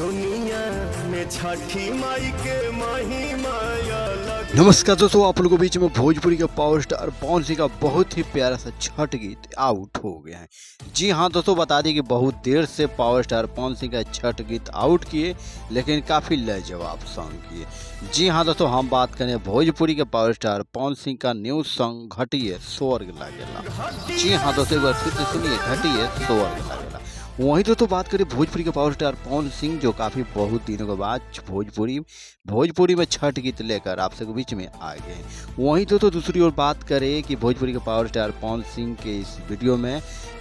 दुनिया में छठी माई के महिमा अलग। नमस्कार दोस्तों, आप लोगों के बीच में भोजपुरी का पावर स्टार पवन सिंह का बहुत ही प्यारा सा छठ गीत आउट हो गया है। जी हाँ दोस्तों, बता दें कि बहुत देर से पावर स्टार पवन सिंह का छठ गीत आउट किए, लेकिन काफ़ी लाजवाब सॉन्ग किए। जी हाँ दोस्तों, हम बात करें भोजपुरी के पावर स्टार पवन सिंह का न्यू सॉन्ग घटिए स्वर्ग लागेला। जी हाँ दोस्तों, एक बार फिर से सुनिए, घटिए स्वर्ग लागेला। वहीं तो बात करें भोजपुरी के पावर स्टार पवन सिंह, जो काफ़ी बहुत दिनों के बाद भोजपुरी में छठ गीत लेकर आप सबके बीच में आ गए हैं। वहीं तो दूसरी ओर बात करें कि भोजपुरी के पावर स्टार पवन सिंह के इस वीडियो में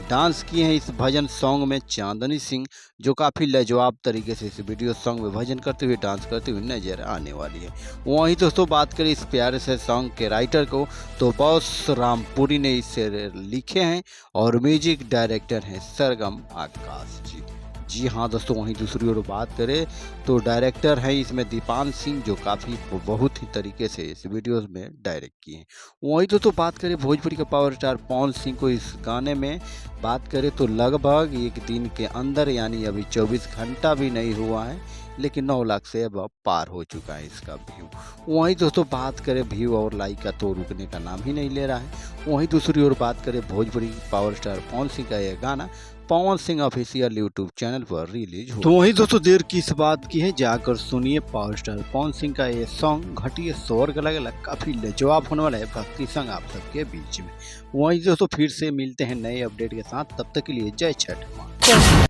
डांस किए हैं इस भजन सॉन्ग में चांदनी सिंह, जो काफ़ी लाजवाब तरीके से इस वीडियो सॉन्ग में भजन करते हुए डांस करते हुए नजर आने वाली है। वहीं दोस्तों बात करें इस प्यारे से सॉन्ग के राइटर को, तो बॉस रामपुरी ने इसे लिखे हैं और म्यूजिक डायरेक्टर हैं सरगम आकाश जी। जी हाँ दोस्तों, वहीं दूसरी ओर बात करें तो डायरेक्टर हैं इसमें दीपान सिंह, जो काफ़ी बहुत ही तरीके से इस वीडियोस में डायरेक्ट किए हैं। वहीं दोस्तों बात करें भोजपुरी के पावर स्टार पवन सिंह को, इस गाने में बात करें तो लगभग एक दिन के अंदर, यानी अभी 24 घंटा भी नहीं हुआ है, लेकिन 9 लाख से अब पार हो चुका है इसका व्यू। वहीं दोस्तों बात करें व्यू और लाइक का, तो रुकने का नाम ही नहीं ले रहा है। वहीं दूसरी ओर बात करें भोजपुरी पावर स्टार पवन सिंह का यह गाना Pawan Singh official YouTube channel पर रिलीज हो। तो वहीं दोस्तों देर किस बात की है, जाकर सुनिए पावर स्टार पवन सिंह का ये सॉन्ग घटिए स्वर्ग लागेला। काफी लाजवाब होने वाला है भक्ति संग आप सबके बीच में। वहीं दोस्तों फिर से मिलते हैं नए अपडेट के साथ, तब तक के लिए जय छठ माँ।